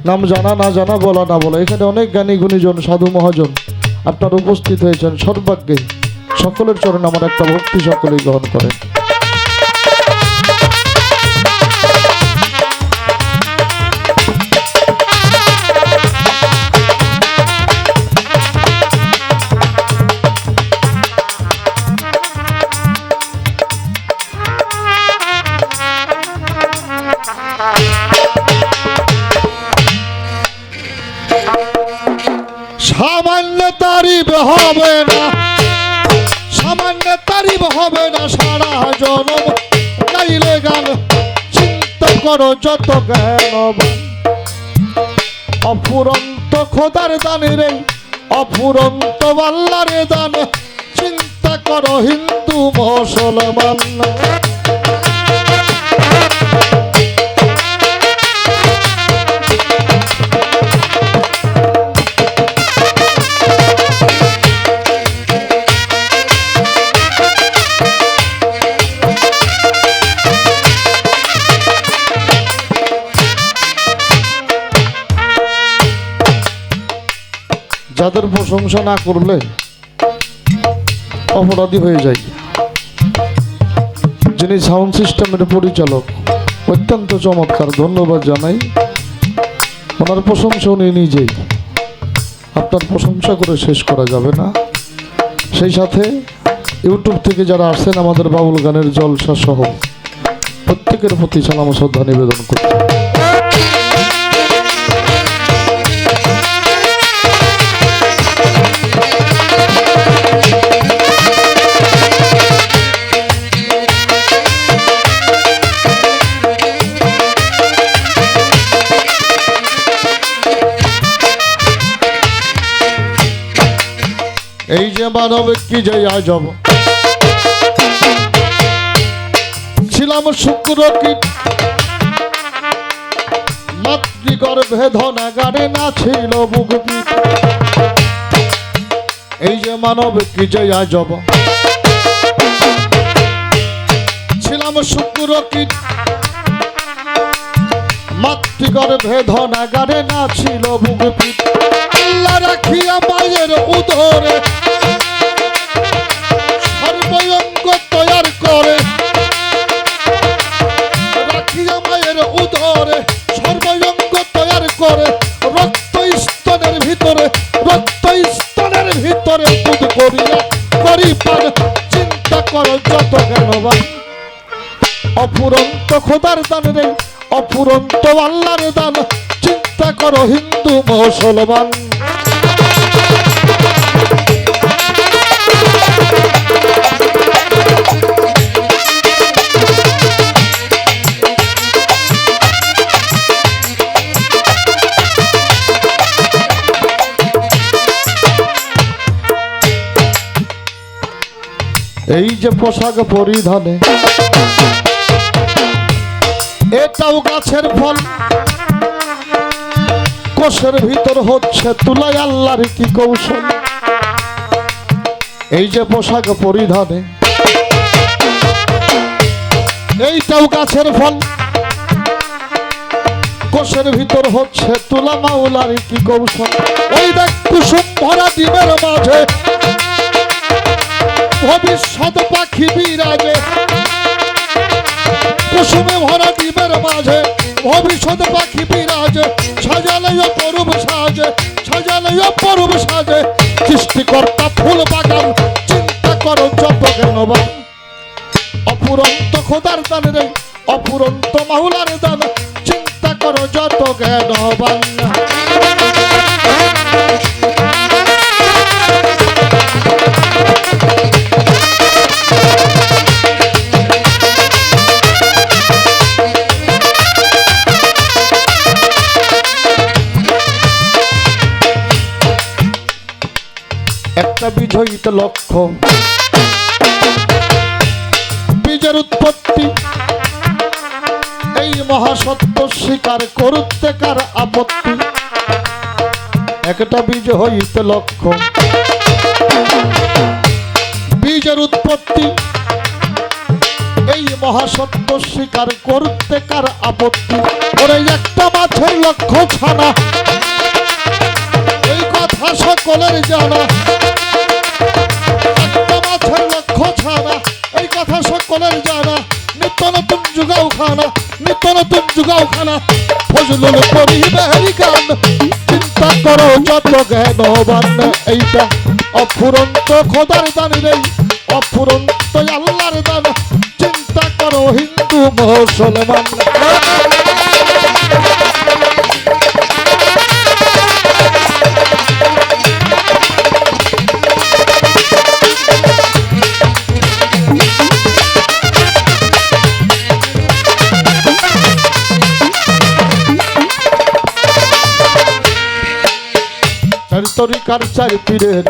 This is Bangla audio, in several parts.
নাম জানা না জানা, বলা না বলা, এখানে অনেক জ্ঞানী গুণীজন সাধু মহাজন আপনারা উপস্থিত হয়েছেন। সর্বাগ্যে সকলের চরণে আমার একটা ভক্তি সকলেই গ্রহণ করেন। সামান্য তারিফ হবে না, সামান্য তারিফ হবে না, সারা জনম গাইলে গান। চিন্তা করো যত জ্ঞান, অফুরন্ত খোদার দানের অফুরন্ত আল্লাহর দান। চিন্তা করো হিন্দু মুসলমান, যাদের প্রশংসা না করলে অপরাধী হয়ে যায়। যিনি সাউন্ড সিস্টেমের পরিচালক অত্যন্ত চমৎকার, ধন্যবাদ জানাই। ওনার প্রশংসা উনি নিজেই, আপনার প্রশংসা করে শেষ করা যাবে না। সেই সাথে ইউটিউব থেকে যারা আসছেন আমাদের বাউল গানের জলসা সহ প্রত্যেকের প্রতি সালাম শ্রদ্ধা নিবেদন করছি। এই যে মানব কি যে আজব, ছিলাম শুক্র কীট মাতৃগর্ভে ধনাগারে না ছিল বুকপিট। এই যে মানব কি যে আজব, ছিলাম শুক্র কীট মাতৃগর্ভে ধনাগারে না ছিল বুকপিট। আল্লাহ রাখিয়া মায়ের উদরে সর্বঙ্গ তৈয়ার করে, রাখিয়া মায়ের উদরে সর্বঙ্গ তৈয়ার করে। রক্ত স্তনের ভিতরে, রক্ত স্তনের ভিতরে দুধ করিয়া করি পান। চিন্তা করো যত জ্ঞানবান, অফুরন্ত খোদার দান রে অফুরন্ত আল্লাহর দান। চিন্তা করো হিন্দু মুসলমান, এই যে পোশাক পরিধানে এটাও গাছের ফল। কোষের ভিতর হচ্ছে তুলাই আল্লাহর কি কৌশল। এই যে পোশাক পরিধানে এইটাও গাছের ফল। কোষের ভিতর হচ্ছে তুলা মাওলার কি কৌশল। ওই দেখ কুসুম ভরা ডিমের মাঝে ভবিষ্যৎ পাখি বিরাজে। কুসুমে ভরা ডিমের মাঝে ভবিষ্যৎ পাখি বিরাজে। সাজালে অপরূপ সাজে, সাজালে অপরূপ সাজে। সৃষ্টিকর্তা ফুল বাগান। চিন্তা করো যত জ্ঞানবান, অফুরন্ত খোদার দান রে অফুরন্ত মাওলার দান। চিন্তা করো যত জ্ঞানবান। একটা বিজয়িত লক্ষ্য, বীজের উৎপত্তি। এই মহাসত্য স্বীকার করতে কার আপত্তি। একটা বীজ হইতে লক্ষ্য, বীজের উৎপত্তি। এই মহাসত্য স্বীকার করতে কার আপত্তি? ওরে একটা মাছের লক্ষ ছানা, এই কথা সকলের জানা। একটা মাছের লক্ষ ছানা, এই কথা সকলের জানা। নিত্য নতুন যুগাও খানা, নিত্য নতুন যুগাও খানা। ফজলুল করিমের গান, চিন্তা করো যত জ্ঞানবান। এইটা অফুরন্ত খোদার দান রে, অফুরন্ত আল্লাহর দান। চিন্তা করো হিন্দু মুসলমান। চার তরিকার চার পীরের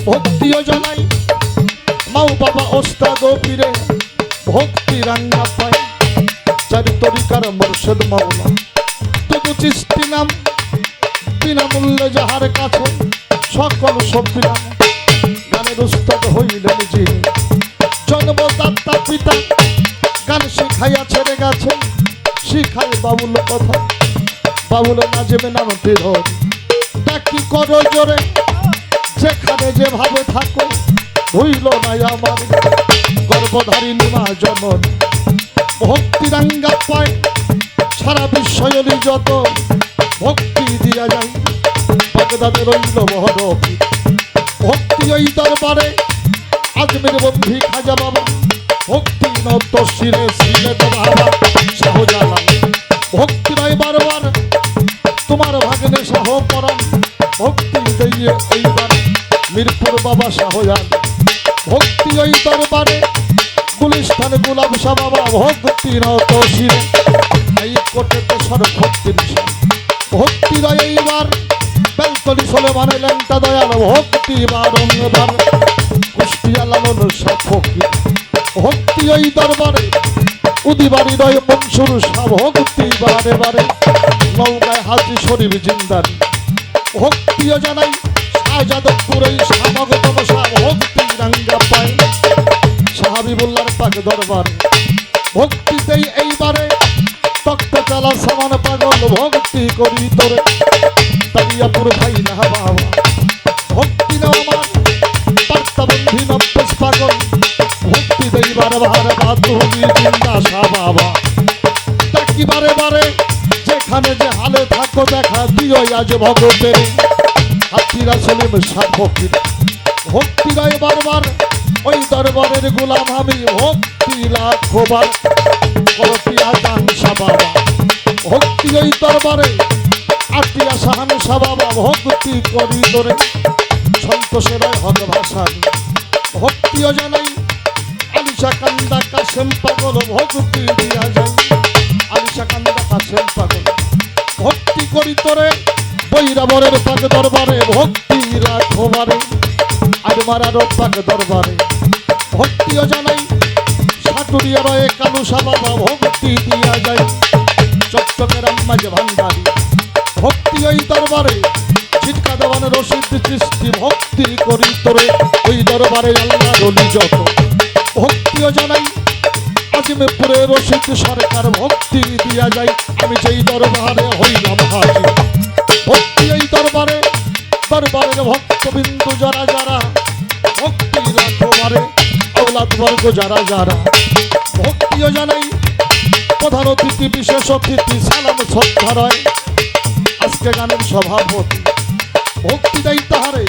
ভক্তিও জানাই। মাও বাবা ওস্তাদ ও পীরে ভক্তি রাঙ্গা পায়। চার তরিকার মুর্শিদ মাওলা তুদু চিস্তি নাম, বিনামূল্যে যাহার কাছে সকল শক্তি নাম। গানের উস্তাদ হইলেন যিনি জন্মদাতা পিতা, গান শিখাইয়া ছেড়ে গেছে শিখাই বাবুল কথা। বাবুল নাজেবে নামটি ধর কি করো জোরে, যেখানে যেভাবে থাকো হইল না আমার গর্ভধারিণী মা জনন। ভক্তি রাঙ্গা পায় সারা বিশ্বজনী যত ভক্তি দিয়া যায়। বাগদাদে রইল মহরবী ভক্তি ওই দরবারে। আজমের বন্ধি খাজা বাবা ভক্তি নত শিরে সিলেট বাবা শাহজালাল ভক্তি রায় বারবার। তোমার ভাগ্নে শাহ পরাণ ভক্তি দিয়ে এইবার মিরপুর বাবা শাহজান ভক্তি ওই দরবারে। গুলিস্তান গুলাব শাহ বাবা ভক্তি নত শিরে। এই কোটেতে সর্বভক্তির ভক্তি রয় এইবার। বেলতলি সোলেমানে ল্যাংটা দয়াল ভক্তি বারংবার। কুষ্টিয়া লালন শাহ ফকির ভক্তি ওই দরবারে। উদিবাড়ি রয় মনসুর শাহ ভক্তি বারে বারে। নৌকায় হাজি শরীফ জিন্দারি ভক্তিও জানাই। শাহজাদপুরে শাহগতম শাহ ভক্তি রাঙ্গা পায়। শাহাবিবুল্লার পাক দরবার ভক্তিতেই এইবারে। তক্ত চালা সমান পাগল ভক্তি করি তোরে। তারিয়াপুর ভাই না বাবা ভক্তি না আমার। পার্তাবন্ধি নব্বস পাগল ভক্তি দেই বারবার। বাতুলি জিন্দা শাহ বাবা ডাকি বারে বারে। যেখানে যে হালে থাকো দেখা দিও আজ ভগতের। হাতিরা সলিম শাহ ফকির ভক্তি রায় বারবার। ওই দরবারের গোলাম আমি ভক্তি লাখবার। করপিয়া জান শাহ বাবা ভক্তি ওই দরবারে। আটিয়া শাহান শাহ বাবা ভক্তি করি তোরে। সন্তোষের হক ভাষা ভক্তিও জানাই। আলিশা কান্দা কাশেম পাগল ভক্তি দিয়া যায়। আলিশা কান্দা কাশেম পাগল ভক্তি করি তোরে। বৈরাবরের পাক দরবারে ভক্তি রাখবারে। আর মারার পাক দরবারে ভক্তিও জানাই। সাটুরিয়া রয়ে কালু শাহ বাবা ভক্তি দিয়া যায়। চট্টগ্রাম মাঝে ভান্ডারি ভক্তি ওই দরবারে। ছিটকা দেওয়ান রশিদ সৃষ্টি ভক্তি করি তোরে। ওই দরবারে আল্লাহ রলি যত ভক্তিও জানাই। আজিমপুরে রশিদ সরকার ভক্তি দিয়া যায়। আমি যেই দরবারে হইলাম হাজি ভক্তি এই দরবারে। দরবারের ভক্তবিন্দু যারা যারা ভক্তি লাখবারে। আওলাদ বর্গ যারা যারা ভক্তিও জানাই। প্রধান অতিথি বিশেষ অতিথি সালাম শ্রদ্ধা রয়। আজকে গানের সভাপতি ভক্তি দেয় তাহারে।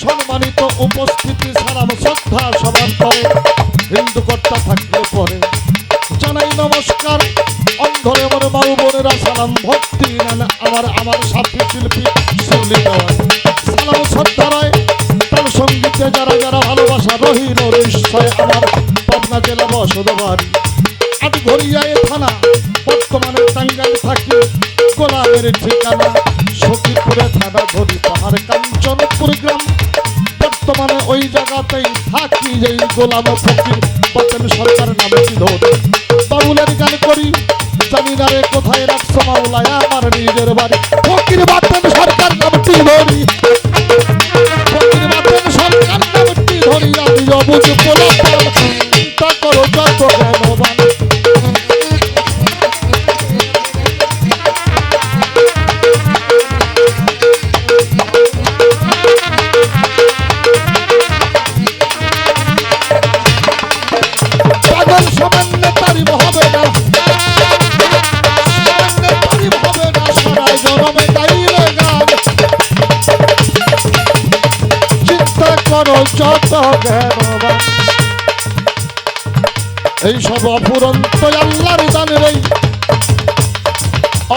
সম্মানিত উপস্থিতি সালাম শ্রদ্ধা সবার করে। হিন্দু কর্তা থাকলে পরে জানাই নমস্কার। অন্ধরে আমার মা বোনেরা সালাম ভক্তি নেন আমার। আমার সাথী শিল্পী শিউলি দেওয়ান সালাম শ্রদ্ধা রয়। তার সঙ্গীতে যারা যারা ভালোবাসা রহিল নিশ্চয় আমার। পাবনা জেলা বসতবাড়ি আটঘরিয়ায় থানা। বর্তমানে টাঙ্গাইল থাকি গোলামের ঠিকানা। সখীপুরে থানা ধরি পাহাড় কাঞ্চনপুর গ্রাম। বর্তমানে ওই জায়গাতেই থাকি যেই গোলাম ফকির বাতেন সরকার নামটি ধরে। বাউলের গান করি জানি না রে কোথায় রাখছো মাওলায় আমার নিজের বাড়ি। ফকির বাতেন সরকার নামটি ধরি। ফকির বাতেন সরকার নামটি ধরি। আমি অবুঝ পোলাপান চিন্তা করো যত জ্ঞান সামান্য তারিফ হবে না, সামান্য তারিফ হবে না, সারা জনমে গাইলে গান। চিন্তা করো যত জ্ঞানবান, এই সব অফুরন্ত আল্লাহর দান রে,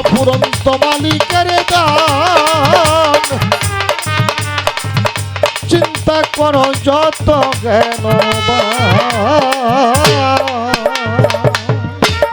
অফুরন্ত মালিকের দান। চিন্তা করো যত জ্ঞানবান।